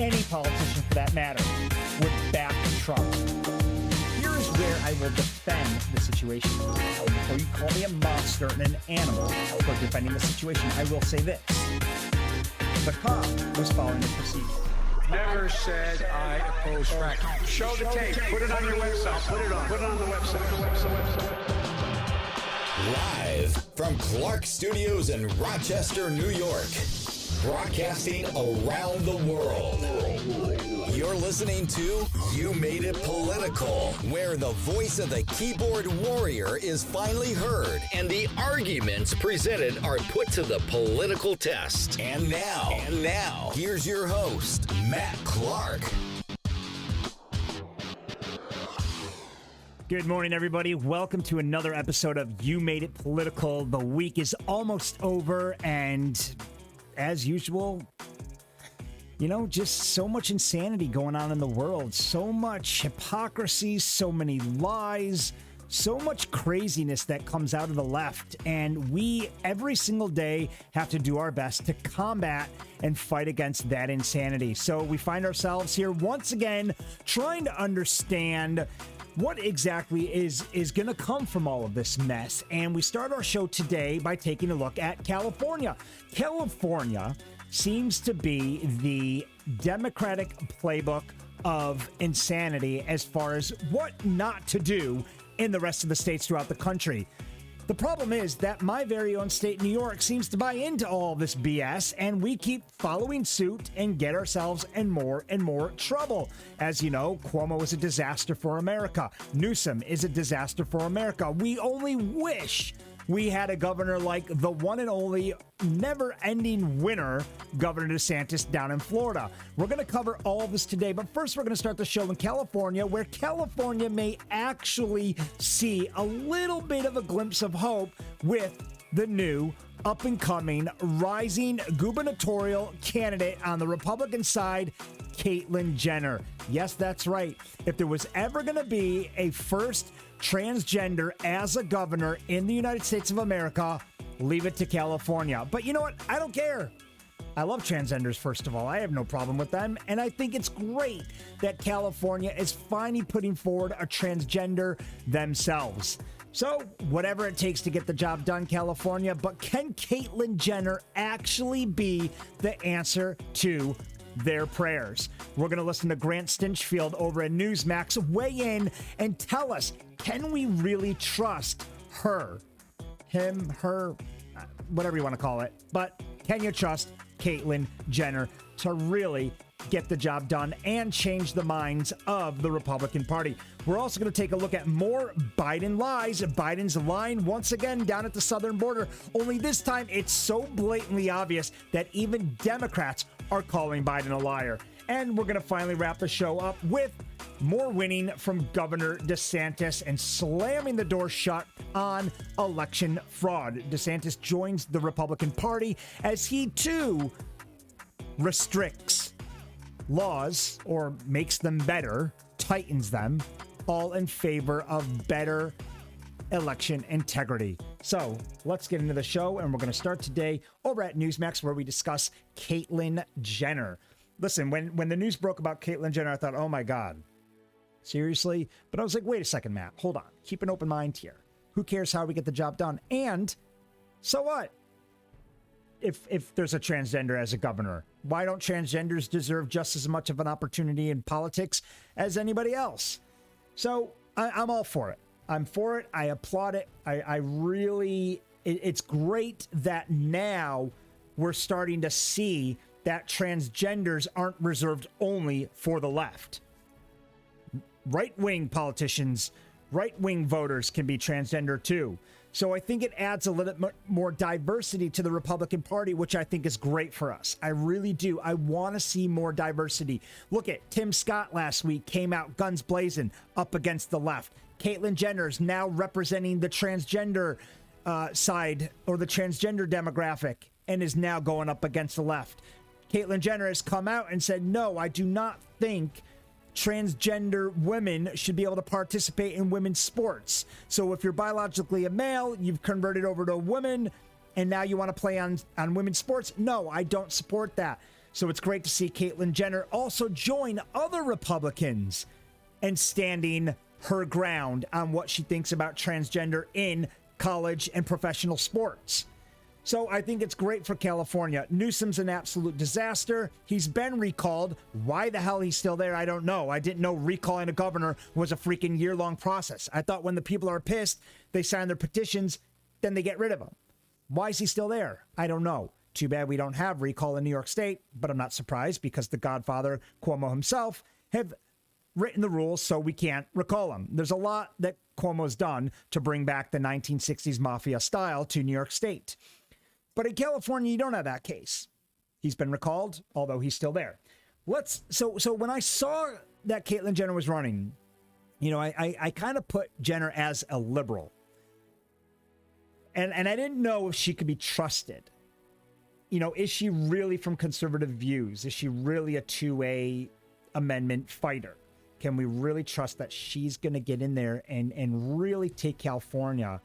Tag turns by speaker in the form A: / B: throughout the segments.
A: any politician for that matter, would back Trump. Here is where I will defend the situation. Before you call me a monster and an animal for defending the situation, I will say this. The cop was following the procedure.
B: Never said I oppose fracking. Show the tape. Put it on your website. Put it on the website.
C: Live from Clark Studios in Rochester, New York. Broadcasting around the world. You're listening to You Made It Political, where the voice of the keyboard warrior is finally heard and the arguments presented are put to the political test. And now, here's your host, Matt Clark.
A: Good morning, everybody. Welcome to another episode of You Made It Political. The week is almost over, and as usual, just so much insanity going on in the world, so much hypocrisy, so many lies, so much craziness that comes out of the left. And we, every single day, have to do our best to combat and fight against that insanity. So we find ourselves here once again trying to understand what exactly is going to come from all of this mess. And we start our show today by taking a look at California. California seems to be the Democratic playbook of insanity as far as what not to do in the rest of the states throughout the country. The problem is that my very own state, New York, seems to buy into all this BS, and we keep following suit and get ourselves in more and more trouble. As you know, Cuomo is a disaster for America. Newsom is a disaster for America. We only wish we had a governor like the one and only never-ending winner, Governor DeSantis down in Florida. We're going to cover all of this today, but first we're going to start the show in California, where California may actually see a little bit of a glimpse of hope with the new up-and-coming rising gubernatorial candidate on the Republican side, Caitlyn Jenner. Yes, that's right. If there was ever going to be a first transgender as a governor in the United States of America, leave it to California. But you know what? I don't care. I love transgenders, first of all. I have no problem with them. And I think it's great that California is finally putting forward a transgender themselves. So whatever it takes to get the job done, California. But can Caitlyn Jenner actually be the answer to their prayers? We're going to listen to Grant Stinchfield over at Newsmax weigh in and tell us, can we really trust her, him, her, whatever you want to call it? But can you trust Caitlyn Jenner to really get the job done and change the minds of the Republican Party? We're also going to take a look at more Biden lies. Biden's lying once again down at the southern border, only this time it's so blatantly obvious that even Democrats are calling Biden a liar. And we're going to finally wrap the show up with more winning from Governor DeSantis and slamming the door shut on election fraud. DeSantis joins the Republican Party as he too restricts laws or makes them better, tightens them, all in favor of better election integrity. So let's get into the show, and we're going to start today over at Newsmax, where we discuss Caitlyn Jenner. Listen, when the news broke about Caitlyn Jenner, I thought, oh my God, seriously? But I was like, wait a second, Matt, hold on. Keep an open mind here. Who cares how we get the job done? And so what? If there's a transgender as a governor, why don't transgenders deserve just as much of an opportunity in politics as anybody else? So I'm all for it. I'm for it. I applaud it. I really, it's great that now we're starting to see that transgenders aren't reserved only for the left. Right-wing politicians, right-wing voters can be transgender too. So I think it adds a little bit more diversity to the Republican Party, which I think is great for us. I really do. I want to see more diversity. Look at Tim Scott last week, came out guns blazing up against the left. Caitlyn Jenner is now representing the transgender side, or the transgender demographic, and is now going up against the left. Caitlyn Jenner has come out and said, no, I do not think transgender women should be able to participate in women's sports. So if you're biologically a male, you've converted over to a woman, and now you want to play on women's sports? No, I don't support that. So it's great to see Caitlyn Jenner also join other Republicans and standing her ground on what she thinks about transgender in college and professional sports. So I think it's great for California. Newsom's an absolute disaster. He's been recalled. Why the hell he's still there, I don't know. I didn't know recalling a governor was a freaking year-long process. I thought when the people are pissed, they sign their petitions, then they get rid of him. Why is he still there? I don't know. Too bad we don't have recall in New York State, but I'm not surprised because the Godfather, Cuomo himself, have written the rules so we can't recall him. There's a lot that Cuomo's done to bring back the 1960s mafia style to New York State. But in California, you don't have that case. He's been recalled, although he's still there. So when I saw that Caitlyn Jenner was running, you know, I kind of put Jenner as a liberal. And I didn't know if she could be trusted. You know, is she really from conservative views? Is she really a 2A amendment fighter? Can we really trust that she's going to get in there and really take California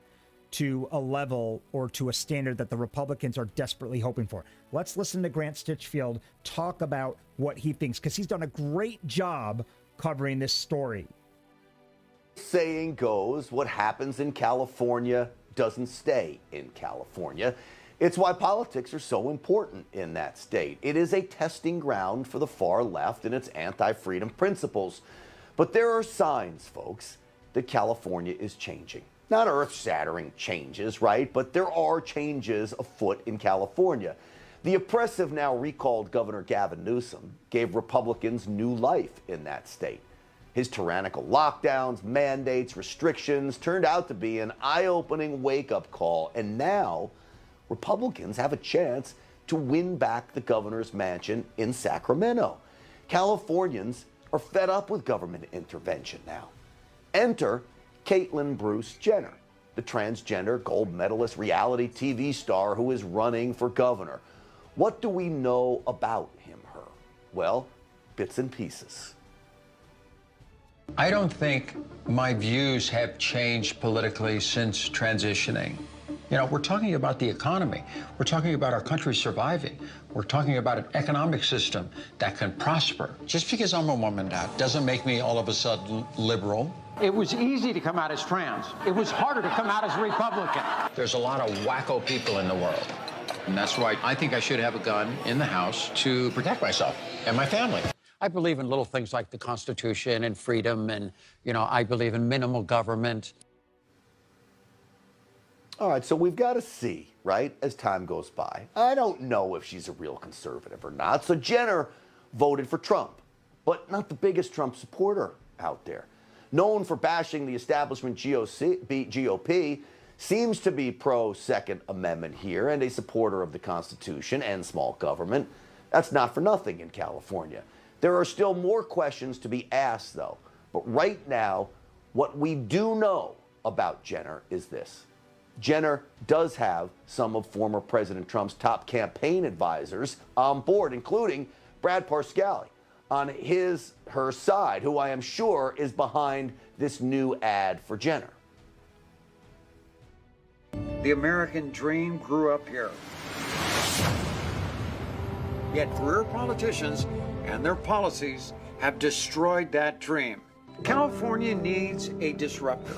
A: to a level or to a standard that the Republicans are desperately hoping for? Let's listen to Grant Stinchfield talk about what he thinks, because he's done a great job covering this story.
D: Saying goes, what happens in California doesn't stay in California. It's why politics are so important in that state. It is a testing ground for the far left and its anti-freedom principles. But there are signs, folks, that California is changing. Not earth-shattering changes, right? But there are changes afoot in California. The oppressive, now recalled Governor Gavin Newsom gave Republicans new life in that state. His tyrannical lockdowns, mandates, restrictions turned out to be an eye-opening wake-up call. And now Republicans have a chance to win back the governor's mansion in Sacramento. Californians are fed up with government intervention now. Enter Caitlyn Bruce Jenner, the transgender gold medalist reality TV star who is running for governor. What do we know about him, her? Well, bits and pieces.
E: I don't think my views have changed politically since transitioning. You know, we're talking about the economy. We're talking about our country surviving. We're talking about an economic system that can prosper. Just because I'm a woman, that doesn't make me all of a sudden liberal.
F: It was easy to come out as trans. It was harder to come out as Republican.
E: There's a lot of wacko people in the world. And that's why I think I should have a gun in the house to protect myself and my family. I believe in little things like the Constitution and freedom, and, you know, I believe in minimal government.
D: All right, so we've got to see, right, as time goes by. I don't know if she's a real conservative or not. So Jenner voted for Trump, but not the biggest Trump supporter out there. Known for bashing the establishment GOP, seems to be pro-Second Amendment here and a supporter of the Constitution and small government. That's not for nothing in California. There are still more questions to be asked, though. But right now, what we do know about Jenner is this. Jenner does have some of former President Trump's top campaign advisors on board, including Brad Parscale on her side, who I am sure is behind this new ad for Jenner.
F: The American dream grew up here. Yet career politicians and their policies have destroyed that dream. California needs a disruptor.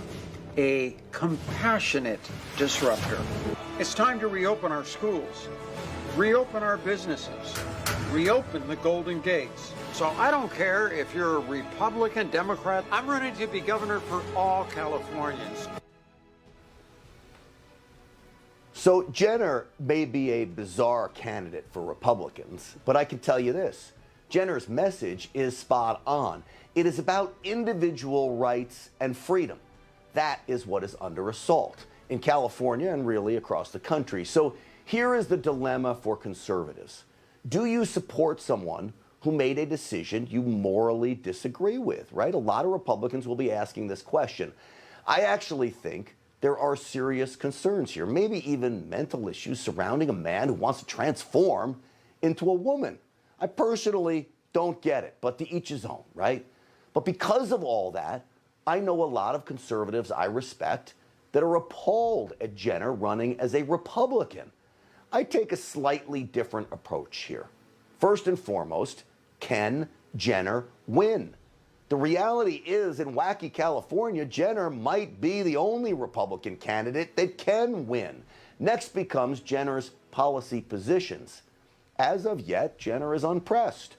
F: A compassionate disruptor. It's time to reopen our schools, reopen our businesses, reopen the Golden Gates. So I don't care if you're a Republican, Democrat, I'm running to be governor for all Californians.
D: So Jenner may be a bizarre candidate for Republicans, but I can tell you this. Jenner's message is spot on. It is about individual rights and freedom. That is what is under assault in California and really across the country. So here is the dilemma for conservatives. Do you support someone who made a decision you morally disagree with, right? A lot of Republicans will be asking this question. I actually think there are serious concerns here, maybe even mental issues surrounding a man who wants to transform into a woman. I personally don't get it, but to each his own, right? But because of all that, I know a lot of conservatives I respect that are appalled at Jenner running as a Republican. I take a slightly different approach here. First and foremost, can Jenner win? The reality is, in wacky California, Jenner might be the only Republican candidate that can win. Next becomes Jenner's policy positions. As of yet, Jenner is unpressed.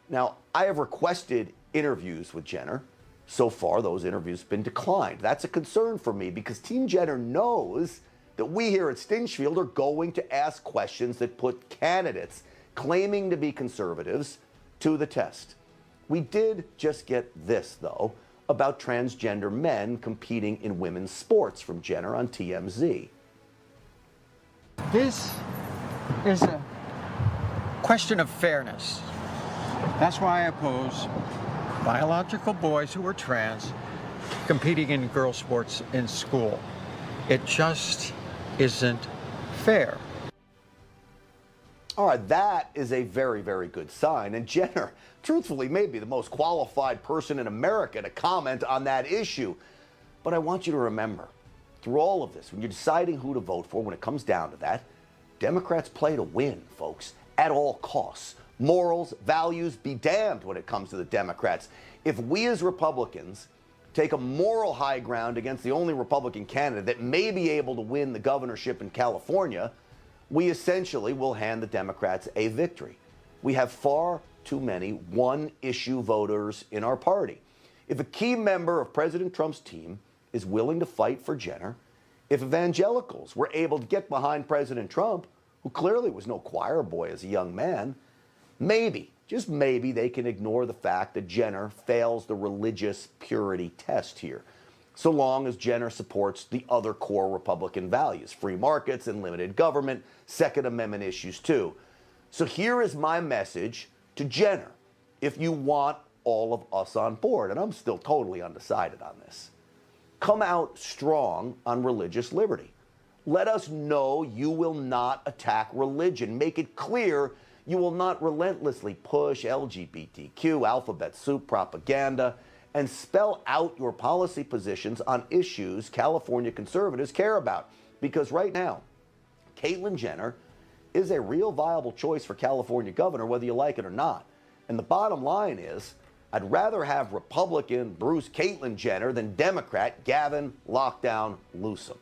D: Now, I have requested interviews with Jenner. So far, those interviews have been declined. That's a concern for me because Team Jenner knows that we here at Stinchfield are going to ask questions that put candidates claiming to be conservatives to the test. We did just get this, though, about transgender men competing in women's sports from Jenner on TMZ.
F: This is a question of fairness. That's why I oppose biological boys who are trans competing in girl sports in school. It just isn't fair.
D: All right, that is a very, very good sign. And Jenner, truthfully, may be the most qualified person in America to comment on that issue. But I want you to remember, through all of this, when you're deciding who to vote for, when it comes down to that, Democrats play to win, folks, at all costs. Morals, values, be damned when it comes to the Democrats. If we as Republicans take a moral high ground against the only Republican candidate that may be able to win the governorship in California, we essentially will hand the Democrats a victory. We have far too many one-issue voters in our party. If a key member of President Trump's team is willing to fight for Jenner, if evangelicals were able to get behind President Trump, who clearly was no choir boy as a young man, maybe, just maybe, they can ignore the fact that Jenner fails the religious purity test here, so long as Jenner supports the other core Republican values, free markets and limited government, Second Amendment issues too. So here is my message to Jenner, if you want all of us on board, and I'm still totally undecided on this. Come out strong on religious liberty. Let us know you will not attack religion. Make it clear you will not relentlessly push LGBTQ, alphabet soup propaganda, and spell out your policy positions on issues California conservatives care about. Because right now, Caitlyn Jenner is a real viable choice for California governor, whether you like it or not. And the bottom line is, I'd rather have Republican Bruce Caitlyn Jenner than Democrat Gavin Lockdown Newsom.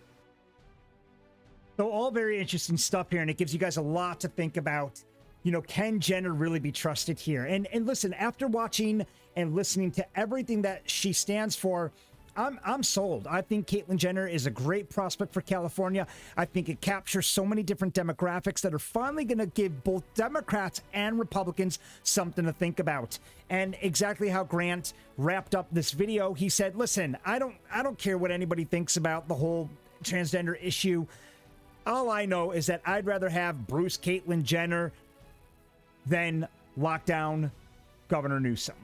A: So all very interesting stuff here, and it gives you guys a lot to think about. You know, can Jenner really be trusted here? And listen, after watching and listening to everything that she stands for, I'm sold. I think Caitlyn Jenner is a great prospect for California. I think it captures so many different demographics that are finally going to give both Democrats and Republicans something to think about. And exactly how Grant wrapped up this video, he said, listen, I don't care what anybody thinks about the whole transgender issue. All I know is that I'd rather have Bruce Caitlyn Jenner than lockdown Governor Newsom.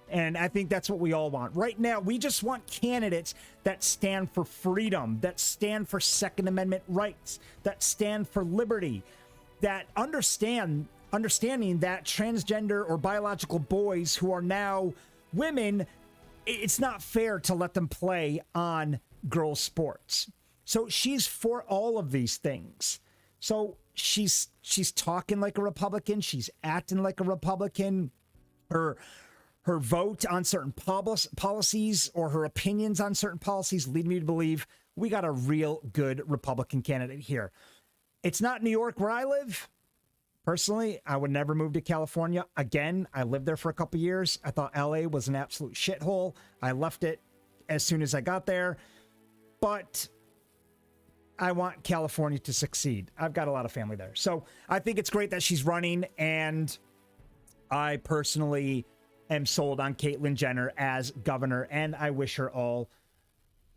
A: And I think that's what we all want. Right now, we just want candidates that stand for freedom, that stand for Second Amendment rights, that stand for liberty, that understanding that transgender or biological boys who are now women, it's not fair to let them play on girls' sports. So she's for all of these things. So she's talking like a Republican. She's acting like a Republican. Her vote on certain policies or her opinions on certain policies lead me to believe we got a real good Republican candidate here. It's not New York where I live. Personally, I would never move to California again. I lived there for a couple years. I thought LA was an absolute shithole. I left it as soon as I got there. But I want California to succeed. I've got a lot of family there. So I think it's great that she's running, and I personally am sold on Caitlyn Jenner as governor, and I wish her all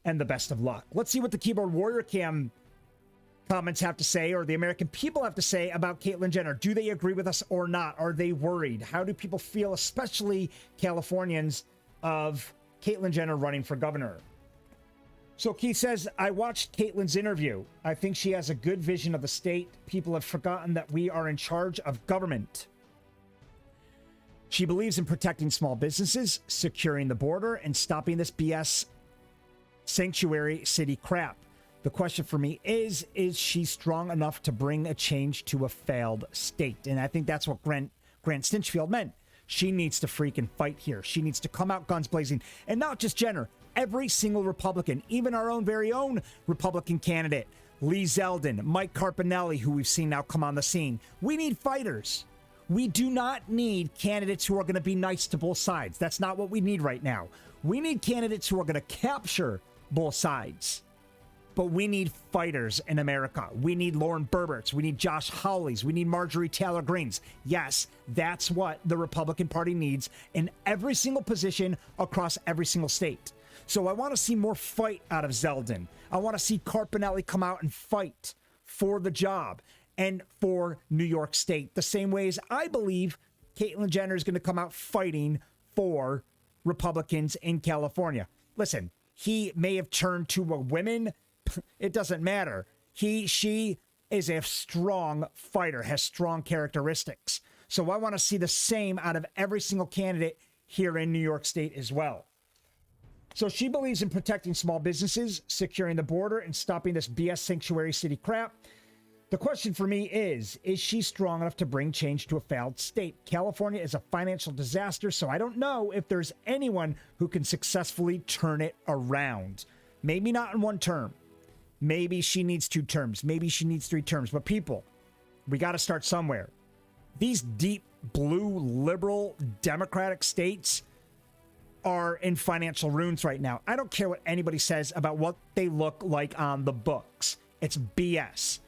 A: and the best of luck. Let's see what the Keyboard Warrior Cam comments have to say, or the American people have to say about Caitlyn Jenner. Do they agree with us or not? Are they worried? How do people feel, especially Californians, of Caitlyn Jenner running for governor? So Keith says, I watched Caitlyn's interview. I think she has a good vision of the state. People have forgotten that we are in charge of government. She believes in protecting small businesses, securing the border, and stopping this BS sanctuary city crap. The question for me is she strong enough to bring a change to a failed state? And I think that's what Grant Grant Stinchfield meant. She needs to freaking fight here. She needs to come out guns blazing. And not just Jenner, every single Republican, even our own very own Republican candidate, Lee Zeldin, Mike Carpinelli, who we've seen now come on the scene. We need fighters. We do not need candidates who are going to be nice to both sides. That's not what we need right now. We need candidates who are going to capture both sides. But we need fighters in America. We need Lauren Berberts. We need Josh Hawleys. We need Marjorie Taylor Greens. Yes, that's what the Republican Party needs in every single position across every single state. So I want to see more fight out of Zeldin. I want to see Carpinelli come out and fight for the job and for New York State, the same way as I believe Caitlyn Jenner is going to come out fighting for Republicans in California. Listen, he may have turned to a woman. It doesn't matter. She is a strong fighter, has strong characteristics. So I want to see the same out of every single candidate here in New York State as well. So she believes in protecting small businesses, securing the border, and stopping this BS sanctuary city crap. The question for me is she strong enough to bring change to a failed state? California is a financial disaster, so I don't know if there's anyone who can successfully turn it around. Maybe not in one term. Maybe she needs 2 terms. Maybe she needs 3 terms. But people, we got to start somewhere. These deep blue, liberal, democratic states are in financial ruins right now. I don't care what anybody says about what they look like on the books. It's BS.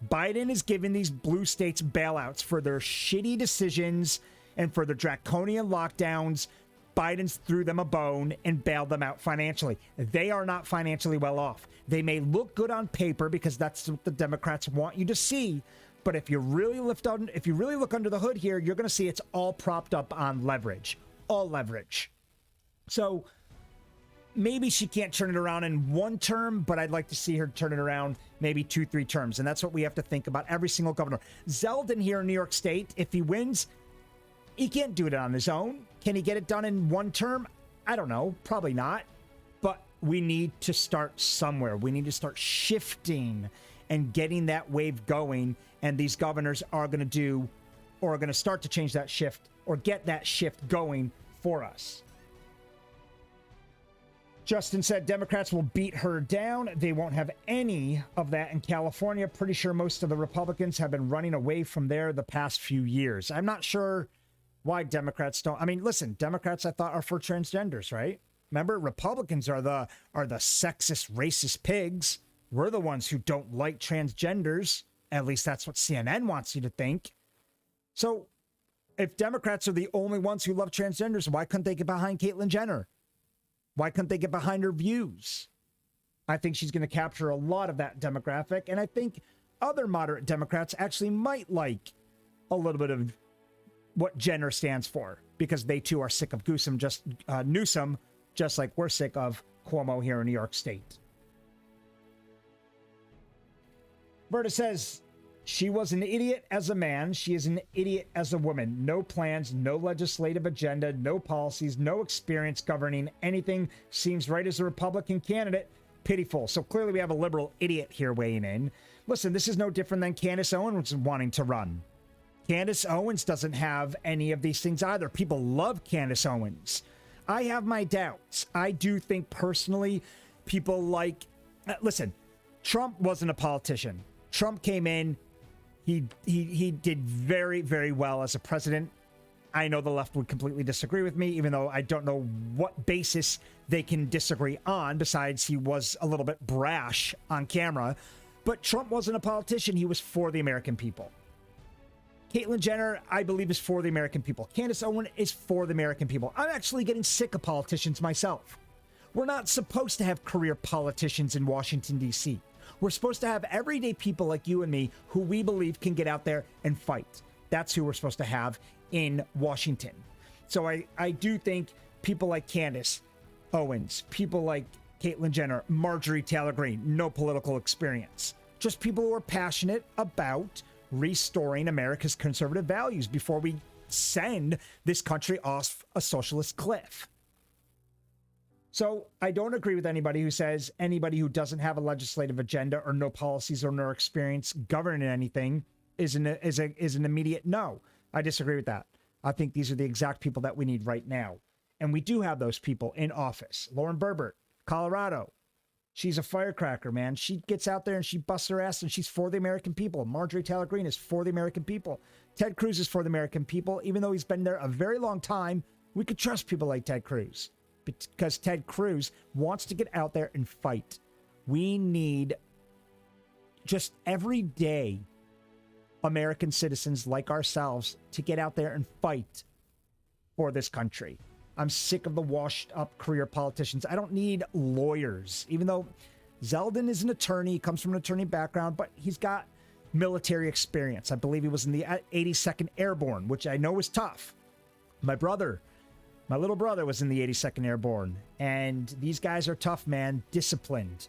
A: Biden is giving these blue states bailouts for their shitty decisions and for their draconian lockdowns. Biden's threw them a bone and bailed them out financially. They are not financially well off. They may look good on paper because that's what the Democrats want you to see. But if you really look under the hood here, you're going to see it's all propped up on leverage. All leverage. So maybe she can't turn it around in 1 term, but I'd like to see her turn it around maybe 2, 3 terms. And that's what we have to think about every single governor. Zeldin here in New York State, if he wins, he can't do it on his own. Can he get it done in 1 term? I don't know. Probably not. But we need to start somewhere. We need to start shifting and getting that wave going. And these governors are going to do, or are going to start to change that shift or get that shift going for us. Justin said Democrats will beat her down. They won't have any of that in California. Pretty sure most of the Republicans have been running away from there the past few years. I'm not sure why Democrats don't. I mean, listen, Democrats I thought are for transgenders, right? Remember, Republicans are the sexist, racist pigs. We're the ones who don't like transgenders. At least that's what CNN wants you to think. So if Democrats are the only ones who love transgenders, why couldn't they get behind Caitlyn Jenner? Why couldn't they get behind her views? I think she's going to capture a lot of that demographic, and I think other moderate Democrats actually might like a little bit of what Jenner stands for, because they too are sick of Newsom, just like we're sick of Cuomo here in New York State. Berta says, she was an idiot as a man. She is an idiot as a woman. No plans, no legislative agenda, no policies, no experience governing anything. Seems right as a Republican candidate. Pitiful. So clearly we have a liberal idiot here weighing in. Listen, this is no different than Candace Owens wanting to run. Candace Owens doesn't have any of these things either. People love Candace Owens. I have my doubts. I do think personally people like... listen, Trump wasn't a politician. Trump came in. He did very, very well as a president. I know the left would completely disagree with me, even though I don't know what basis they can disagree on, besides he was a little bit brash on camera. But Trump wasn't a politician. He was for the American people. Caitlyn Jenner, I believe, is for the American people. Candace Owens is for the American people. I'm actually getting sick of politicians myself. We're not supposed to have career politicians in Washington, D.C. We're supposed to have everyday people like you and me who we believe can get out there and fight. That's who we're supposed to have in Washington. So I do think people like Candace Owens, people like Caitlyn Jenner, Marjorie Taylor Greene, no political experience. Just people who are passionate about restoring America's conservative values before we send this country off a socialist cliff. So I don't agree with anybody who says anybody who doesn't have a legislative agenda or no policies or no experience governing anything is an immediate no. I disagree with that. I think these are the exact people that we need right now. And we do have those people in office. Lauren Boebert, Colorado. She's a firecracker, man. She gets out there and she busts her ass and she's for the American people. Marjorie Taylor Greene is for the American people. Ted Cruz is for the American people. Even though he's been there a very long time, we could trust people like Ted Cruz because Ted Cruz wants to get out there and fight. We need just everyday American citizens like ourselves to get out there and fight for this country. I'm sick of the washed up career politicians. I don't need lawyers, even though Zeldin is an attorney, he comes from an attorney background, but he's got military experience. I believe he was in the 82nd Airborne, which I know is tough. My little brother was in the 82nd Airborne, and these guys are tough, man, disciplined.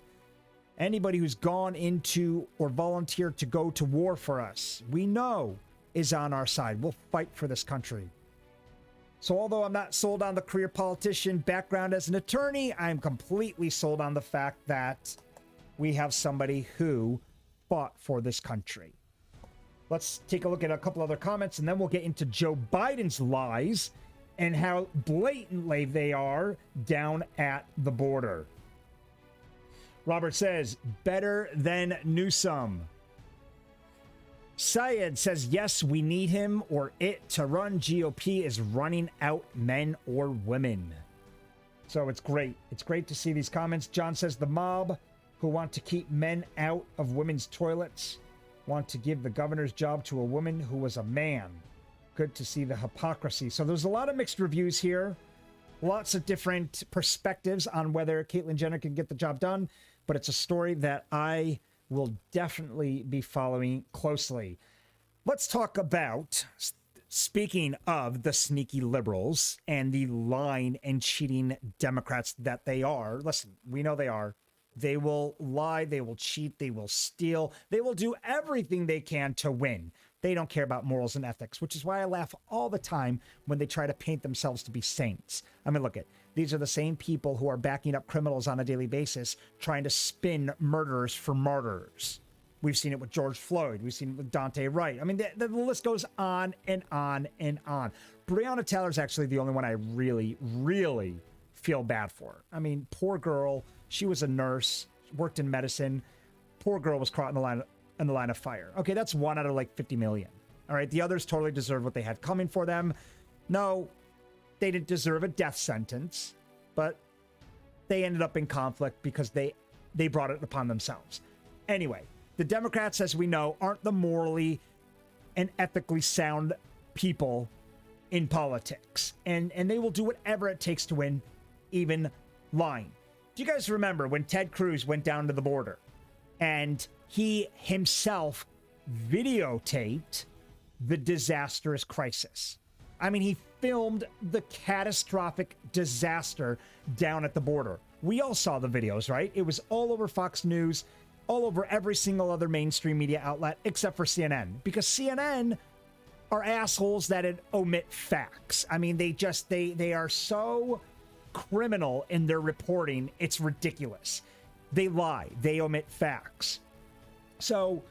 A: Anybody who's gone into or volunteered to go to war for us, we know is on our side. We'll fight for this country. So although I'm not sold on the career politician background as an attorney, I'm completely sold on the fact that we have somebody who fought for this country. Let's take a look at a couple other comments, and then we'll get into Joe Biden's lies and how blatantly they are down at the border. Robert says, better than Newsom. Syed says, yes, we need him or it to run. GOP is running out men or women. So it's great. It's great to see these comments. John says, the mob who want to keep men out of women's toilets want to give the governor's job to a woman who was a man. Good to see the hypocrisy. So there's a lot of mixed reviews here. Lots of different perspectives on whether Caitlyn Jenner can get the job done. But it's a story that I will definitely be following closely. Let's talk about, speaking of the sneaky liberals and the lying and cheating Democrats that they are. Listen, we know they are. They will lie, they will cheat, they will steal, they will do everything they can to win. They don't care about morals and ethics, which is why I laugh all the time when they try to paint themselves to be saints. I mean, look at these are the same people who are backing up criminals on a daily basis, trying to spin murderers for martyrs. We've seen it with George Floyd. We've seen it with Dante Wright. I mean, the list goes on and on and on. Breonna Taylor's actually the only one I really, really feel bad for. I mean, poor girl. She was a nurse, worked in medicine. Poor girl was caught in the line of fire. Okay, that's 1 out of like 50 million. All right, the others totally deserve what they had coming for them. No, they didn't deserve a death sentence, but they ended up in conflict because they brought it upon themselves. Anyway, the Democrats, as we know, aren't the morally and ethically sound people in politics. And they will do whatever it takes to win, even lying. Do you guys remember when Ted Cruz went down to the border and he himself videotaped the disastrous crisis? I mean, he filmed the catastrophic disaster down at the border. We all saw the videos, right? It was all over Fox News, all over every single other mainstream media outlet, except for CNN, because CNN are assholes that omit facts. I mean, they are so criminal in their reporting, it's ridiculous. They lie, they omit facts. So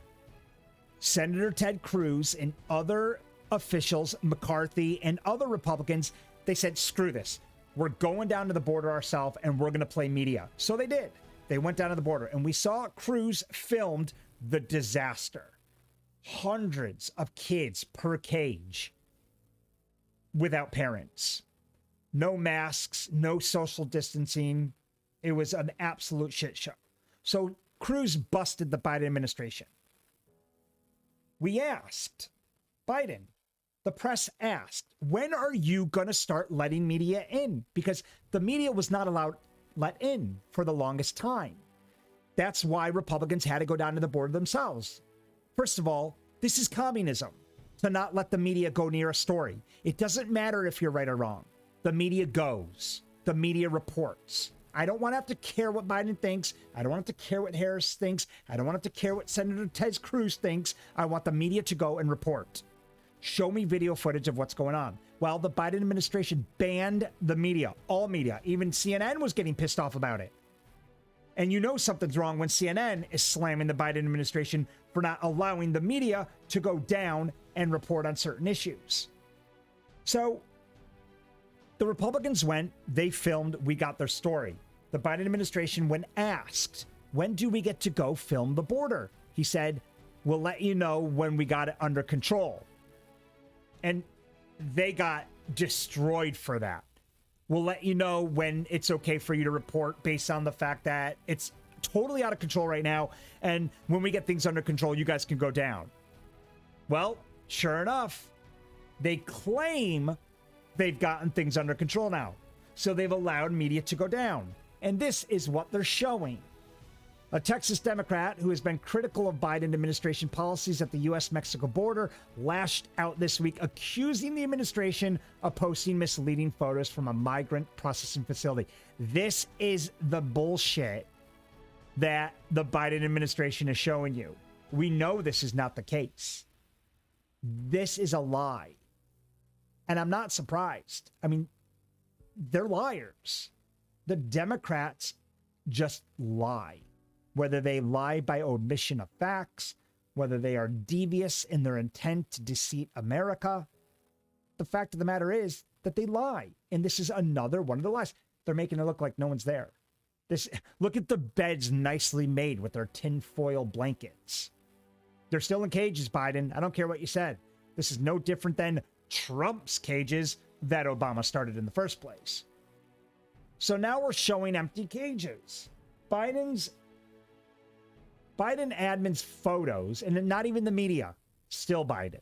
A: Senator Ted Cruz and other officials, McCarthy and other Republicans, they said, screw this. We're going down to the border ourselves and we're going to play media. So they did. They went down to the border and we saw Cruz filmed the disaster. Hundreds of kids per cage without parents. No masks, no social distancing. It was an absolute shit show. So Cruz busted the Biden administration. We asked Biden, the press asked, when are you going to start letting media in? Because the media was not let in for the longest time. That's why Republicans had to go down to the border themselves. First of all, this is communism, to not let the media go near a story. It doesn't matter if you're right or wrong. The media goes. The media reports. I don't want to have to care what Biden thinks. I don't want to care what Harris thinks. I don't want to care what Senator Ted Cruz thinks. I want the media to go and report. Show me video footage of what's going on. Well, the Biden administration banned the media, all media. Even CNN was getting pissed off about it. And you know something's wrong when CNN is slamming the Biden administration for not allowing the media to go down and report on certain issues. So the Republicans went, they filmed, we got their story. The Biden administration, when asked, when do we get to go film the border? He said, we'll let you know when we got it under control. And they got destroyed for that. We'll let you know when it's okay for you to report based on the fact that it's totally out of control right now. And when we get things under control, you guys can go down. Well, sure enough, they claim they've gotten things under control now. So they've allowed media to go down. And this is what they're showing. A Texas Democrat who has been critical of Biden administration policies at the U.S.-Mexico border lashed out this week, accusing the administration of posting misleading photos from a migrant processing facility. This is the bullshit that the Biden administration is showing you. We know this is not the case. This is a lie. And I'm not surprised. I mean, they're liars. The Democrats just lie. Whether they lie by omission of facts, whether they are devious in their intent to deceive America, the fact of the matter is that they lie. And this is another one of the lies. They're making it look like no one's there. Look at the beds nicely made with their tinfoil blankets. They're still in cages, Biden. I don't care what you said. This is no different than Trump's cages that Obama started in the first place. So now we're showing empty cages. Biden admin's photos, and not even the media, still Biden.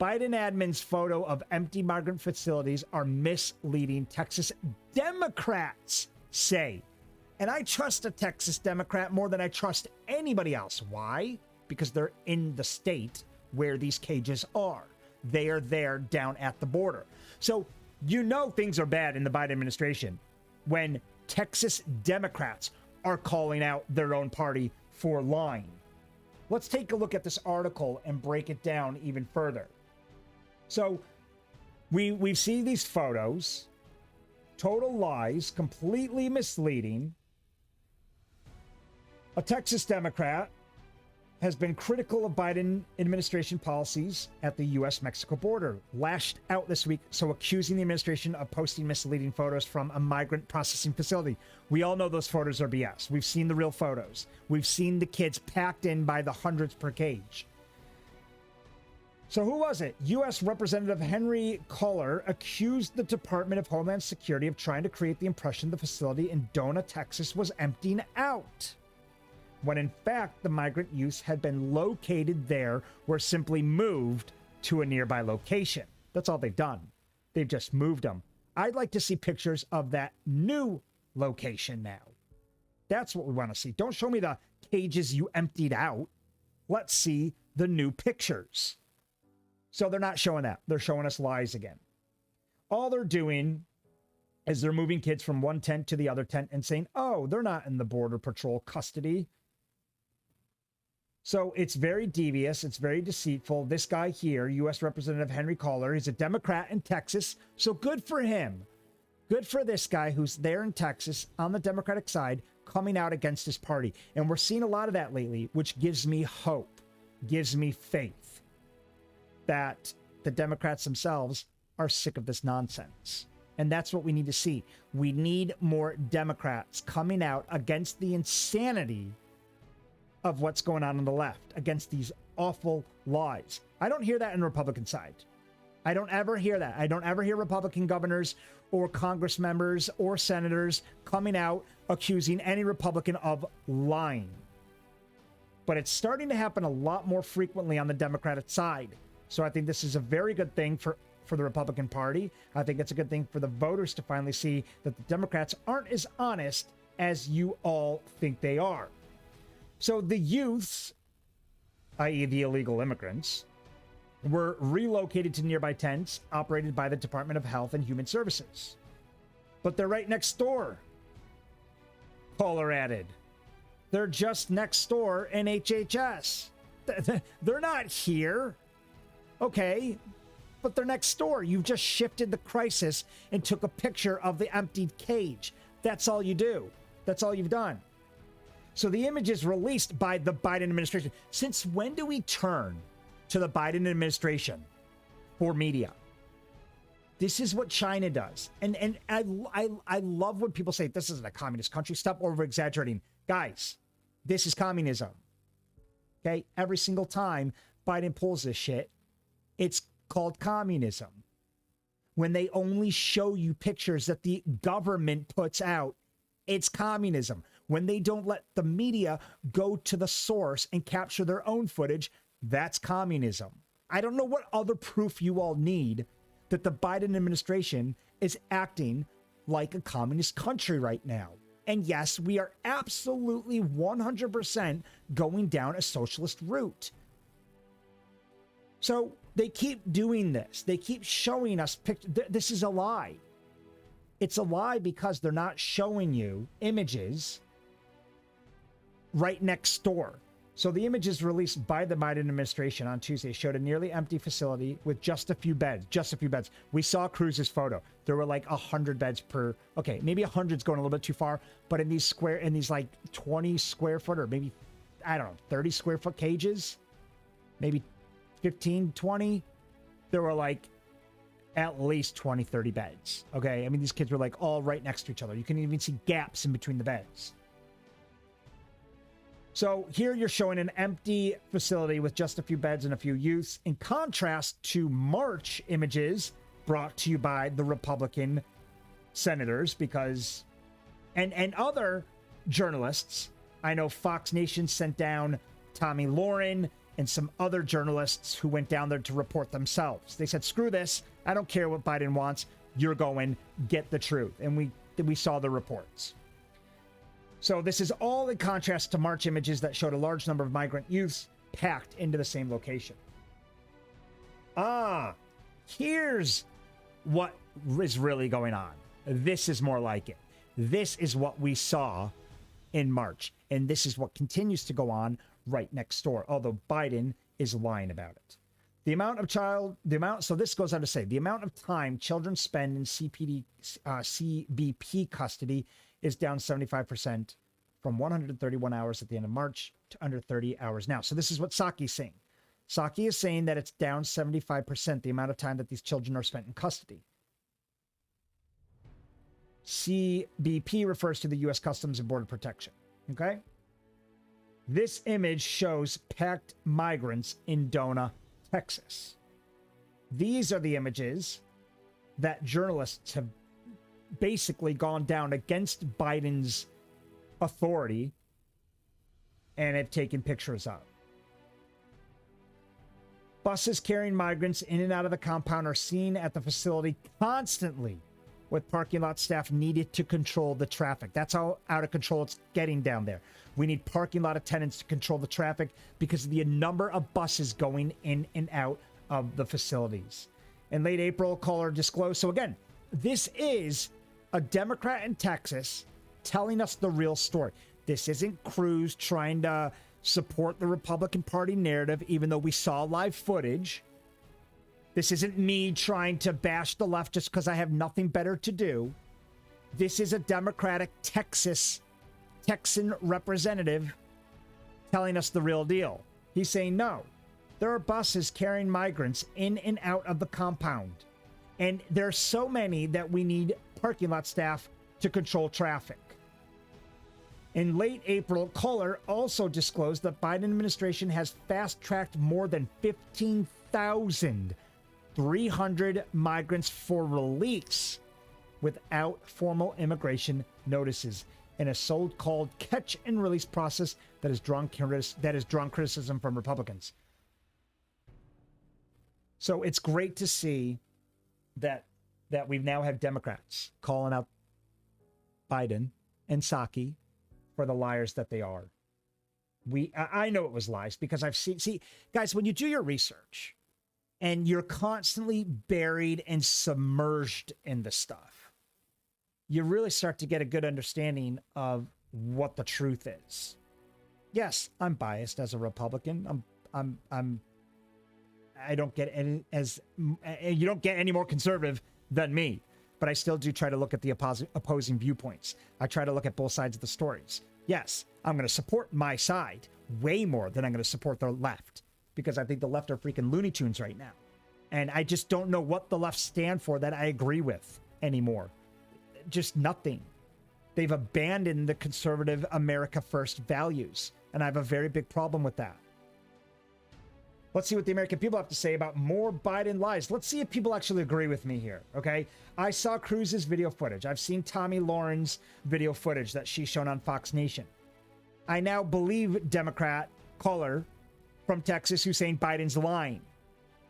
A: Biden admin's photo of empty migrant facilities are misleading, Texas Democrats say. And I trust a Texas Democrat more than I trust anybody else. Why? Because they're in the state where these cages are. They are there down at the border. So you know things are bad in the Biden administration when Texas Democrats are calling out their own party for lying. Let's take a look at this article and break it down even further. So we've seen these photos, total lies, completely misleading. A Texas Democrat has been critical of Biden administration policies at the U.S.-Mexico border, lashed out this week, so accusing the administration of posting misleading photos from a migrant processing facility. We all know those photos are BS. We've seen the real photos. We've seen the kids packed in by the hundreds per cage. So who was it? U.S. Representative Henry Cuellar accused the Department of Homeland Security of trying to create the impression the facility in Dona, Texas was emptying out, when in fact the migrant youths had been located there or simply moved to a nearby location. That's all they've done. They've just moved them. I'd like to see pictures of that new location now. That's what we want to see. Don't show me the cages you emptied out. Let's see the new pictures. So they're not showing that. They're showing us lies again. All they're doing is they're moving kids from one tent to the other tent and saying, oh, they're not in the Border Patrol custody. So it's very devious. It's very deceitful. This guy here, U.S. Representative Henry Cuellar, he's a Democrat in Texas. So good for him. Good for this guy who's there in Texas on the Democratic side coming out against his party. And we're seeing a lot of that lately, which gives me hope, gives me faith that the Democrats themselves are sick of this nonsense. And that's what we need to see. We need more Democrats coming out against the insanity of what's going on the left, against these awful lies. I don't hear that in the Republican side. I don't ever hear that. I don't ever hear Republican governors or Congress members or senators coming out accusing any Republican of lying. But it's starting to happen a lot more frequently on the Democratic side. So I think this is a very good thing for the Republican Party. I think it's a good thing for the voters to finally see that the Democrats aren't as honest as you all think they are. So the youths, i.e. the illegal immigrants, were relocated to nearby tents operated by the Department of Health and Human Services. But they're right next door, Cuellar added. They're just next door in HHS. They're not here. Okay, but they're next door. You've just shifted the crisis and took a picture of the emptied cage. That's all you do. That's all you've done. So the image is released by the Biden administration. Since when do we turn to the Biden administration for media. This is what China does. And I love when people say this isn't a communist country. Stop over exaggerating. Guys, this is communism. Okay? Every single time Biden pulls this shit, it's called communism. When they only show you pictures that the government puts out, it's communism. When they don't let the media go to the source and capture their own footage, that's communism. I don't know what other proof you all need that the Biden administration is acting like a communist country right now. And yes, we are absolutely 100% going down a socialist route. So they keep doing this. They keep showing us pictures. This is a lie. It's a lie because they're not showing you images right next door. So the images released by the Biden administration on Tuesday showed a nearly empty facility with just a few beds. Just a few beds. We saw Cruz's photo. There were like 100 beds per. Okay, maybe 100's going a little bit too far, but in these like 20 square foot or maybe, I don't know, 30 square foot cages, maybe 15, 20, there were like at least 20, 30 beds. Okay, I mean, these kids were like all right next to each other. You can even see gaps in between the beds. So here you're showing an empty facility with just a few beds and a few youths, in contrast to March images brought to you by the Republican senators, because and other journalists. I know Fox Nation sent down Tommy Lauren and some other journalists who went down there to report themselves. They said, screw this. I don't care what Biden wants. You're going, get the truth. And we saw the reports. So this is all in contrast to March images that showed a large number of migrant youths packed into the same location. Here's what is really going on. This is more like it. This is what we saw in March. And this is what continues to go on right next door, although Biden is lying about it. So this goes on to say, the amount of time children spend in CBP custody is down 75% from 131 hours at the end of March to under 30 hours now. So this is what Psaki's saying. Psaki is saying that it's down 75% the amount of time that these children are spent in custody. CBP refers to the U.S. Customs and Border Protection. Okay? This image shows packed migrants in Dona, Texas. These are the images that journalists have basically gone down against Biden's authority and have taken pictures of. Buses carrying migrants in and out of the compound are seen at the facility constantly, with parking lot staff needed to control the traffic. That's how out of control it's getting down there. We need parking lot attendants to control the traffic because of the number of buses going in and out of the facilities. In late April, caller disclosed. So again, this is a Democrat in Texas telling us the real story. This isn't Cruz trying to support the Republican Party narrative, even though we saw live footage. This isn't me trying to bash the left just because I have nothing better to do. This is a Democratic Texan representative telling us the real deal. He's saying, no, there are buses carrying migrants in and out of the compound. And there are so many that we need parking lot staff to control traffic. In late April, Kohler also disclosed that Biden administration has fast-tracked more than 15,300 migrants for release without formal immigration notices in a so-called catch-and-release process that has drawn criticism from Republicans. So it's great to see that we now have Democrats calling out Biden and Psaki for the liars that they are. I know it was lies because I've seen, guys, when you do your research and you're constantly buried and submerged in the stuff, you really start to get a good understanding of what the truth is. Yes, I'm biased as a Republican. I don't get any you don't get any more conservative than me, but I still do try to look at the opposing viewpoints. I try to look at both sides of the stories. Yes, I'm going to support my side way more than I'm going to support the left. because I think the left are freaking Looney Tunes right now. And I just don't know what the left stand for that I agree with anymore. Just nothing. They've abandoned the conservative America First values. And I have a very big problem with that. Let's see what the American people have to say about more Biden lies. Let's see if people actually agree with me here, okay? I saw Cruz's video footage. I've seen Tomi Lauren's video footage that she's shown on Fox Nation. I now believe Democrat caller from Texas who's saying Biden's lying.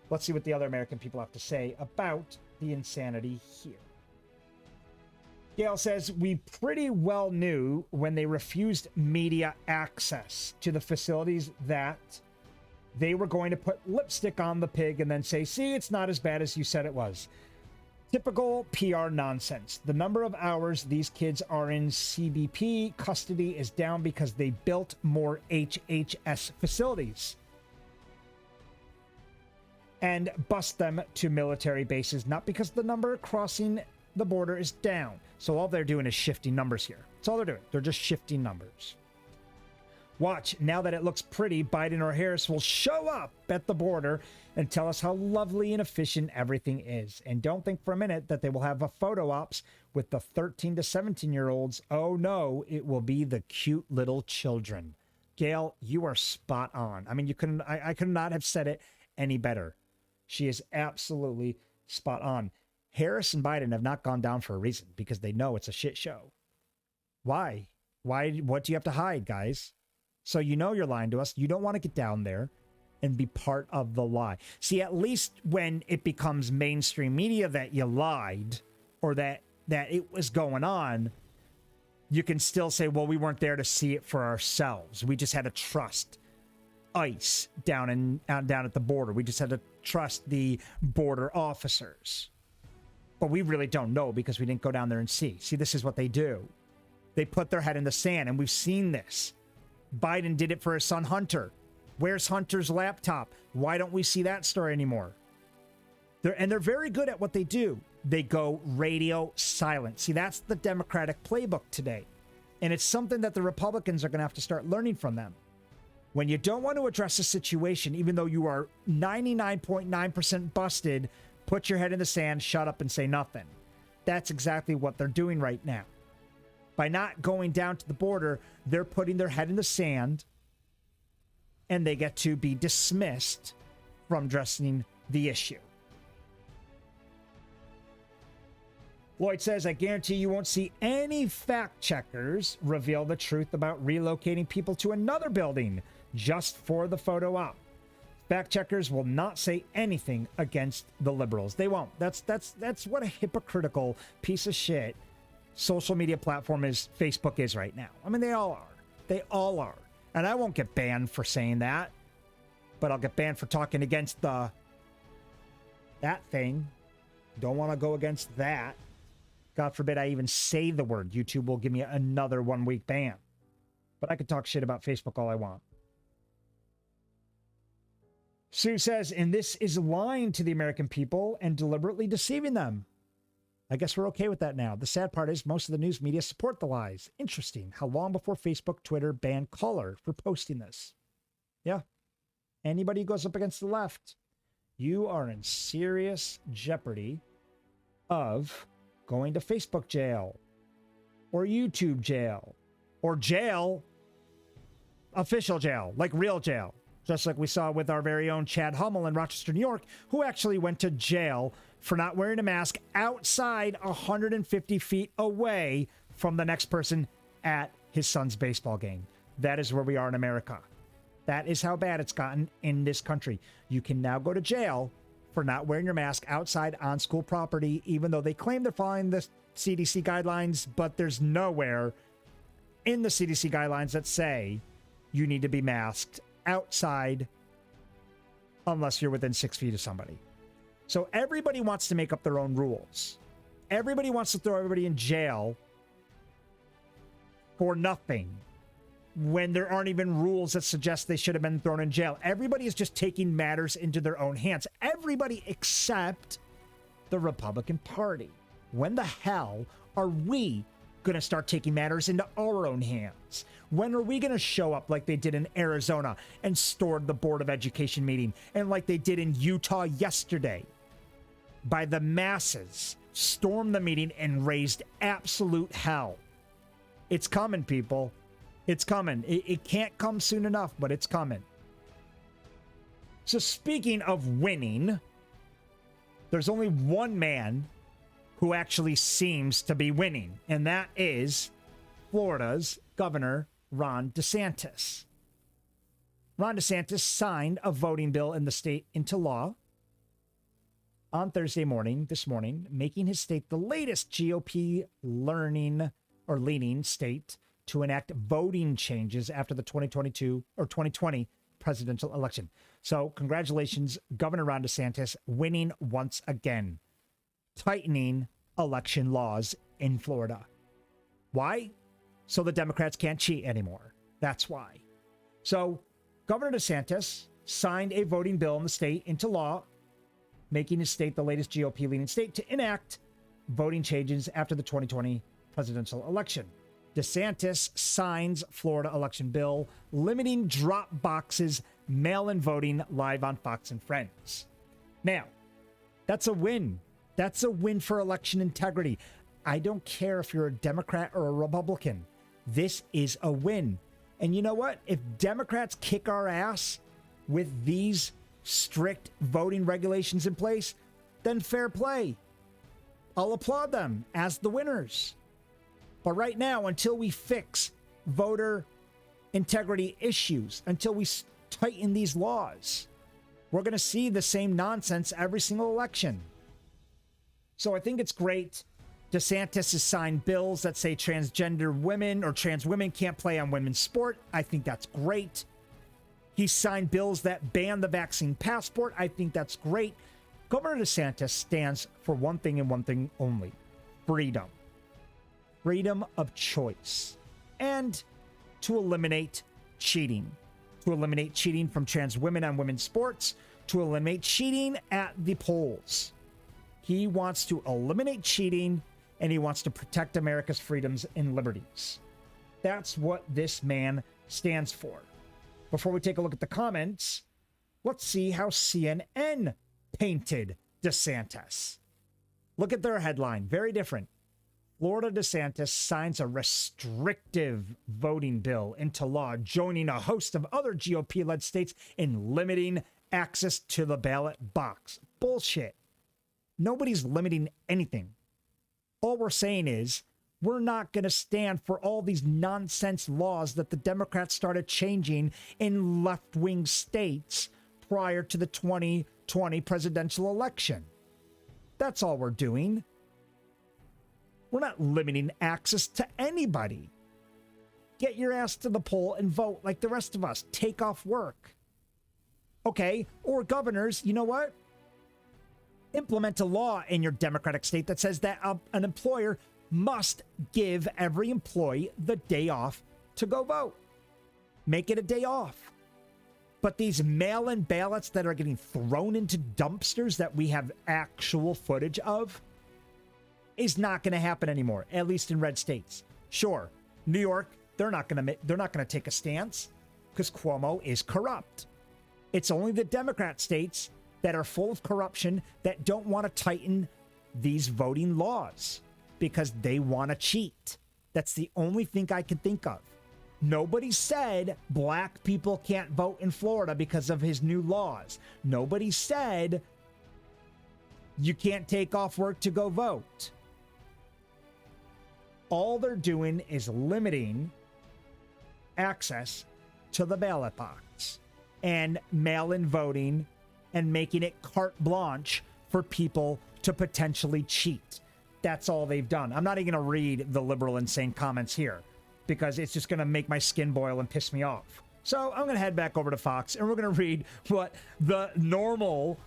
A: Let's see what the other American people have to say about the insanity here. Gail says, we pretty well knew when they refused media access to the facilities that they were going to put lipstick on the pig and then say, see, it's not as bad as you said it was. Typical PR nonsense. The number of hours these kids are in CBP custody is down because they built more HHS facilities and bust them to military bases, not because the number crossing the border is down. So all they're doing is shifting numbers here. That's all they're doing. They're just shifting numbers. Watch, now that it looks pretty, Biden or Harris will show up at the border and tell us how lovely and efficient everything is. And don't think for a minute that they will have a photo ops with the 13 to 17-year-olds. Oh no, it will be the cute little children. Gail, you are spot on. I mean, you couldn't, I could not have said it any better. She is absolutely spot on. Harris and Biden have not gone down for a reason, because they know it's a shit show. Why? What do you have to hide, guys? So you know you're lying to us. You don't want to get down there and be part of the lie. See, at least when it becomes mainstream media that you lied or that it was going on, you can still say, well, we weren't there to see it for ourselves. We just had to trust ICE down at the border. We just had to trust the border officers. But we really don't know because we didn't go down there and see. See, this is what they do. They put their head in the sand, and we've seen this. Biden did it for his son, Hunter. Where's Hunter's laptop? Why don't we see that story anymore? They're very good at what they do. They go radio silent. See, that's the Democratic playbook today. And it's something that the Republicans are going to have to start learning from them. When you don't want to address a situation, even though you are 99.9% busted, put your head in the sand, shut up, and say nothing. That's exactly what they're doing right now. By not going down to the border, they're putting their head in the sand, and they get to be dismissed from addressing the issue. Lloyd says, I guarantee you won't see any fact checkers reveal the truth about relocating people to another building just for the photo op. Fact checkers will not say anything against the liberals. They won't. That's what a hypocritical piece of shit social media platform is Facebook is right now. I mean, they all are. They all are. And I won't get banned for saying that, but I'll get banned for talking against that thing. Don't want to go against that. God forbid I even say the word. YouTube will give me another 1-week ban. But I could talk shit about Facebook all I want. Sue says, and this is lying to the American people and deliberately deceiving them. I guess we're okay with that now. The sad part is most of the news media support the lies. Interesting. How long before Facebook, Twitter banned Caller for posting this? Yeah. Anybody who goes up against the left, you are in serious jeopardy of going to Facebook jail or YouTube jail or jail, official jail, like real jail. Just like we saw with our very own Chad Hummel in Rochester, New York, who actually went to jail for not wearing a mask outside 150 feet away from the next person at his son's baseball game. That is where we are in America. That is how bad it's gotten in this country. You can now go to jail for not wearing your mask outside on school property, even though they claim they're following the CDC guidelines, but there's nowhere in the CDC guidelines that say you need to be masked outside unless you're within 6 feet of somebody. So everybody wants to make up their own rules. Everybody wants to throw everybody in jail for nothing when there aren't even rules that suggest they should have been thrown in jail. Everybody is just taking matters into their own hands. Everybody except the Republican Party. When the hell are we going to start taking matters into our own hands? When are we going to show up like they did in Arizona and stormed the Board of Education meeting, and like they did in Utah yesterday? By the masses, stormed the meeting and raised absolute hell. It's coming, people. It's coming. It can't come soon enough, but it's coming. So speaking of winning, there's only one man who actually seems to be winning, and that is Florida's Governor Ron DeSantis. Ron DeSantis signed a voting bill in the state into law on Thursday morning, this morning, making his state the latest GOP leaning state to enact voting changes after the 2020 presidential election. So congratulations, Governor Ron DeSantis, winning once again, tightening election laws in Florida. Why? So the Democrats can't cheat anymore. That's why. So Governor DeSantis signed a voting bill in the state into law, making his state the latest GOP-leaning state to enact voting changes after the 2020 presidential election. DeSantis signs Florida election bill limiting drop boxes mail-in voting live on Fox and Friends. Now, that's a win. That's a win for election integrity. I don't care if you're a Democrat or a Republican. This is a win. And you know what? If Democrats kick our ass with these strict voting regulations in place, then fair play. I'll applaud them as the winners. But right now, until we fix voter integrity issues, until we tighten these laws, we're going to see the same nonsense every single election. So I think it's great. DeSantis has signed bills that say transgender women or trans women can't play on women's sport. I think that's great. He signed bills that ban the vaccine passport. I think that's great. Governor DeSantis stands for one thing and one thing only: freedom. Freedom of choice. And to eliminate cheating. To eliminate cheating from trans women on women's sports. To eliminate cheating at the polls. He wants to eliminate cheating, and he wants to protect America's freedoms and liberties. That's what this man stands for. Before we take a look at the comments, let's see how CNN painted DeSantis. Look at their headline. Very different. Florida DeSantis signs a restrictive voting bill into law, joining a host of other GOP-led states in limiting access to the ballot box. Bullshit. Nobody's limiting anything. All we're saying is we're not going to stand for all these nonsense laws that the Democrats started changing in left-wing states prior to the 2020 presidential election. That's all we're doing. We're not limiting access to anybody. Get your ass to the poll and vote like the rest of us. Take off work. Okay, or governors, you know what? Implement a law in your Democratic state that says that an employer must give every employee the day off to go vote. Make it a day off. But these mail-in ballots that are getting thrown into dumpsters that we have actual footage of is not going to happen anymore, at least in red states. Sure, New York, they're not going to take a stance because Cuomo is corrupt. It's only the Democrat states that are full of corruption that don't want to tighten these voting laws because they want to cheat. That's the only thing I can think of. Nobody said black people can't vote in Florida because of his new laws. Nobody said you can't take off work to go vote. All they're doing is limiting access to the ballot box and mail-in voting and making it carte blanche for people to potentially cheat. That's all they've done. I'm not even going to read the liberal insane comments here because it's just going to make my skin boil and piss me off. So I'm going to head back over to Fox and we're going to read what the normal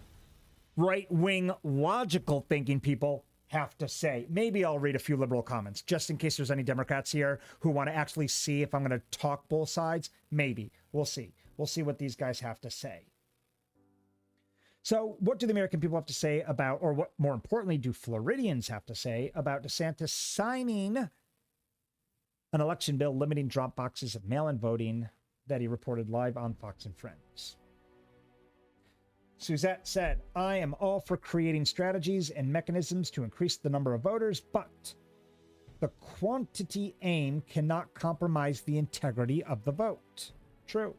A: right-wing logical thinking people have to say. Maybe I'll read a few liberal comments just in case there's any Democrats here who want to actually see if I'm going to talk both sides. Maybe. We'll see. We'll see what these guys have to say. So what do the American people have to say about, or what more importantly do Floridians have to say about DeSantis signing an election bill limiting drop boxes of mail-in voting that he reported live on Fox and Friends. Suzette said, I am all for creating strategies and mechanisms to increase the number of voters, but the quantity aim cannot compromise the integrity of the vote. True.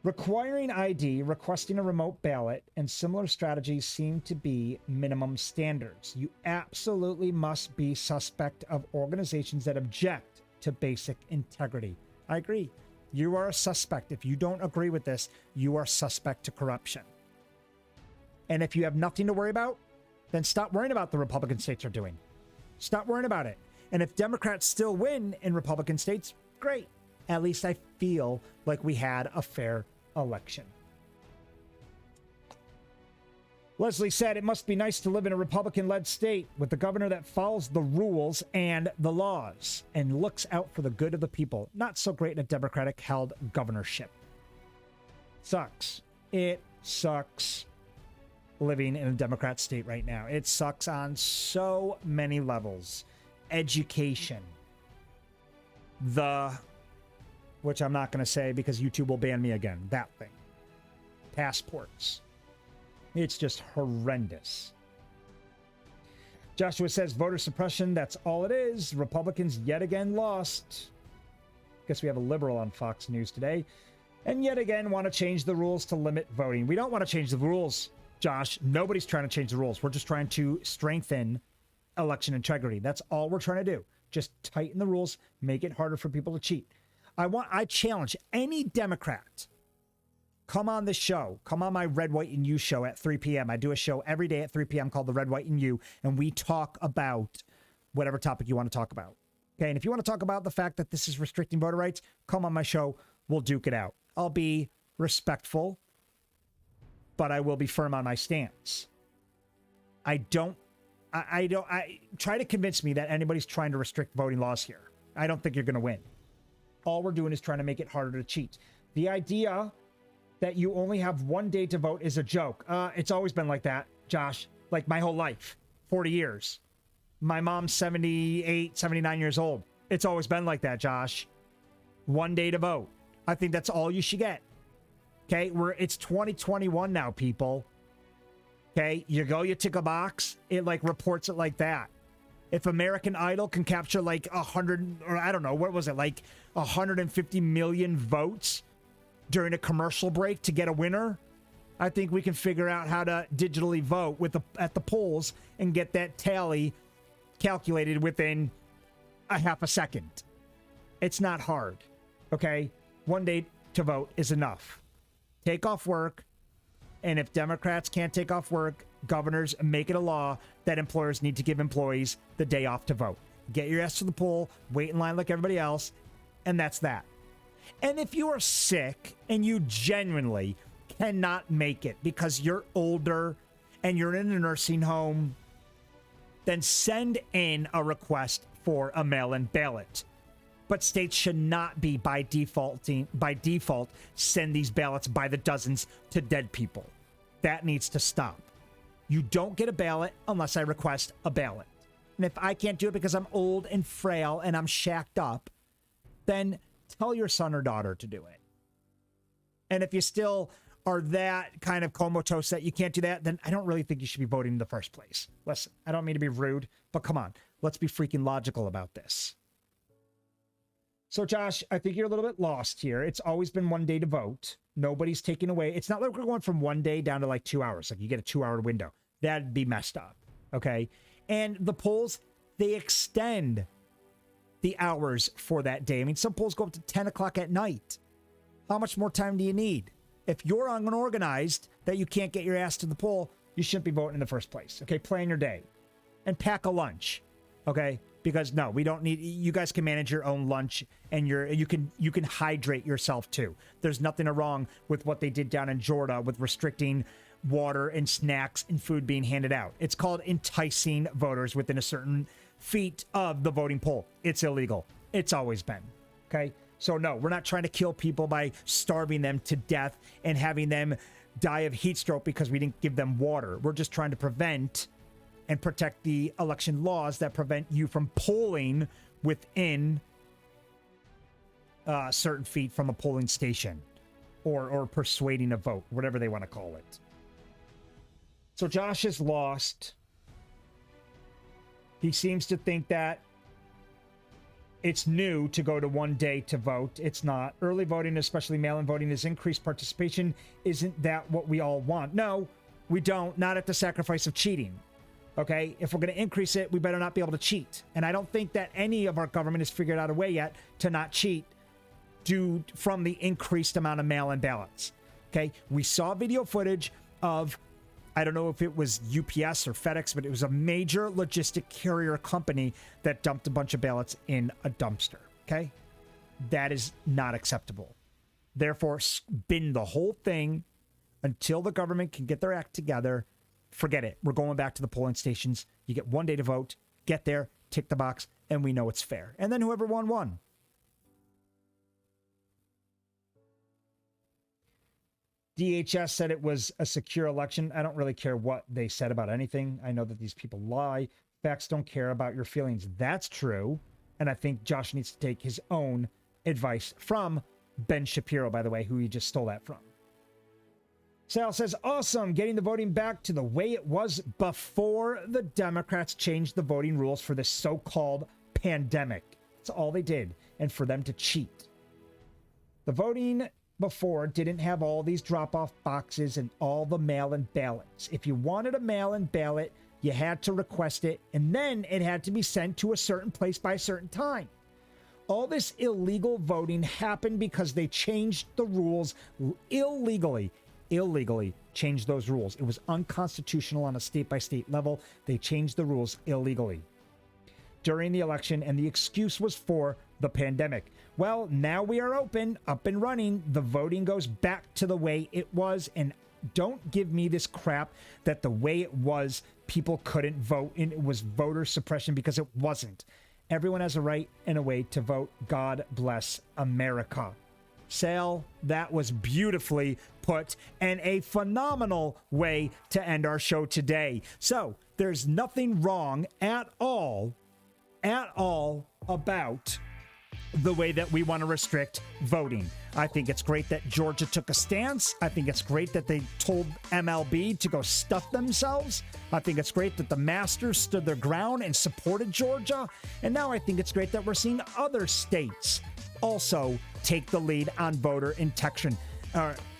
A: Requiring ID, requesting a remote ballot, and similar strategies seem to be minimum standards. You absolutely must be suspect of organizations that object to basic integrity. I agree. You are a suspect. If you don't agree with this, you are suspect to corruption. And if you have nothing to worry about, then stop worrying about the Republican states are doing. Stop worrying about it. And if Democrats still win in Republican states, great. At least I feel like we had a fair election. Leslie said, it must be nice to live in a Republican-led state with the governor that follows the rules and the laws and looks out for the good of the people. Not so great in a Democratic-held governorship. Sucks. It sucks living in a Democrat state right now. It sucks on so many levels. Education. Which I'm not going to say because YouTube will ban me again. That thing. Passports. It's just horrendous. Joshua says voter suppression, that's all it is. Republicans yet again lost. Guess we have a liberal on Fox News today. And yet again want to change the rules to limit voting. We don't want to change the rules, Josh. Nobody's trying to change the rules. We're just trying to strengthen election integrity. That's all we're trying to do. Just tighten the rules, make it harder for people to cheat. I challenge any Democrat. Come on this show. Come on my Red, White, and You show at 3 p.m. I do a show every day at 3 p.m. called The Red, White, and You, and we talk about whatever topic you want to talk about. Okay, and if you want to talk about the fact that this is restricting voter rights, come on my show. We'll duke it out. I'll be respectful, but I will be firm on my stance. I try to convince me that anybody's trying to restrict voting laws here. I don't think you're going to win. All we're doing is trying to make it harder to cheat. The idea that you only have one day to vote is a joke. It's always been like that, Josh. Like my whole life, 40 years. My mom's 78, 79 years old. It's always been like that, Josh. One day to vote. I think that's all you should get. Okay, it's 2021 now, people. Okay, you go, you tick a box, it like reports it like that. If American Idol can capture like 100, or I don't know, what was it, like 150 million votes during a commercial break to get a winner, I think we can figure out how to digitally vote at the polls and get that tally calculated within a half a second. It's not hard, okay? One day to vote is enough. Take off work, and if Democrats can't take off work, governors make it a law that employers need to give employees the day off to vote. Get your ass to the poll, wait in line like everybody else, and that's that. And if you are sick and you genuinely cannot make it because you're older and you're in a nursing home, then send in a request for a mail-in ballot. But states should not be by default send these ballots by the dozens to dead people. That needs to stop. You don't get a ballot unless I request a ballot. And if I can't do it because I'm old and frail and I'm shacked up, then tell your son or daughter to do it. And if you still are that kind of comatose that you can't do that, then I don't really think you should be voting in the first place. Listen, I don't mean to be rude, but come on, let's be freaking logical about this. So, Josh, I think you're a little bit lost here. It's always been one day to vote. Nobody's taking away. It's not like we're going from 1 day down to like 2 hours. Like you get a 2-hour window. That'd be messed up. Okay. And the polls, they extend the hours for that day. I mean, some polls go up to 10 o'clock at night. How much more time do you need? If you're unorganized that you can't get your ass to the poll, you shouldn't be voting in the first place. Okay. Plan your day and pack a lunch. Okay. Because no, we don't need, you guys can manage your own lunch and you can hydrate yourself too. There's nothing wrong with what they did down in Georgia with restricting water and snacks and food being handed out. It's called enticing voters within a certain feet of the voting poll. It's illegal. It's always been. Okay. So no, we're not trying to kill people by starving them to death and having them die of heat stroke because we didn't give them water. We're just trying to prevent and protect the election laws that prevent you from polling within certain feet from a polling station or persuading a vote, whatever they want to call it. So Josh has lost. He seems to think that it's new to go to 1 day to vote. It's not. Early voting, especially mail-in voting, is increased participation. Isn't that what we all want? No, we don't. Not at the sacrifice of cheating. Okay? If we're going to increase it, we better not be able to cheat. And I don't think that any of our government has figured out a way yet to not cheat due from the increased amount of mail-in ballots. Okay? We saw video footage of, I don't know if it was UPS or FedEx, but it was a major logistic carrier company that dumped a bunch of ballots in a dumpster. Okay? That is not acceptable. Therefore, spin the whole thing until the government can get their act together. Forget it. We're going back to the polling stations. You get 1 day to vote. Get there, tick the box, and we know it's fair. And then whoever won. DHS said it was a secure election. I don't really care what they said about anything. I know that these people lie. Facts don't care about your feelings. That's true. And I think Josh needs to take his own advice from Ben Shapiro, by the way, who he just stole that from. Sal says, awesome, getting the voting back to the way it was before the Democrats changed the voting rules for this so-called pandemic. That's all they did. And for them to cheat. The voting before didn't have all these drop-off boxes and all the mail-in ballots. If you wanted a mail-in ballot, you had to request it, and then it had to be sent to a certain place by a certain time. All this illegal voting happened because they changed the rules illegally changed those rules. It was unconstitutional on a state-by-state level. They changed the rules illegally during the election, and the excuse was for the pandemic. Well, now we are open, up and running. The voting goes back to the way it was, and don't give me this crap that the way it was, people couldn't vote, and it was voter suppression, because it wasn't. Everyone has a right and a way to vote. God bless America. Sal, that was beautifully put and a phenomenal way to end our show today. So there's nothing wrong at all about the way that we want to restrict voting. I think it's great that Georgia took a stance. I think it's great that they told MLB to go stuff themselves. I think it's great that the Masters stood their ground and supported Georgia. And now I think it's great that we're seeing other states also take the lead on voter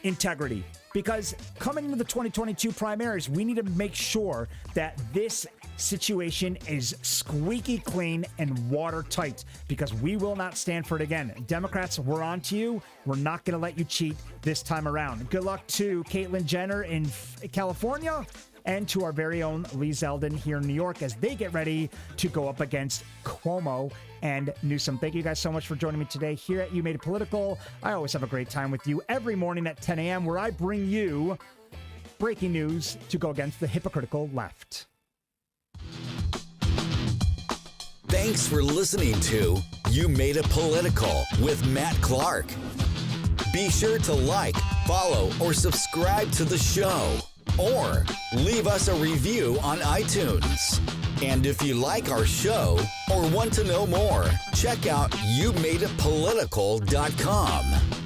A: integrity. Because coming into the 2022 primaries, we need to make sure that this situation is squeaky clean and watertight, because we will not stand for it again. Democrats, we're on to you. We're not going to let you cheat this time around. Good luck to Caitlyn Jenner in California and to our very own Lee Zeldin here in New York as they get ready to go up against Cuomo and Newsom. Thank you guys so much for joining me today here at You Made It Political. I always have a great time with you every morning at 10 a.m. where I bring you breaking news to go against the hypocritical left.
C: Thanks for listening to You Made It Political with Matt Clark. Be sure to like, follow, or subscribe to the show, or leave us a review on iTunes. And if you like our show or want to know more, check out YouMadeItPolitical.com.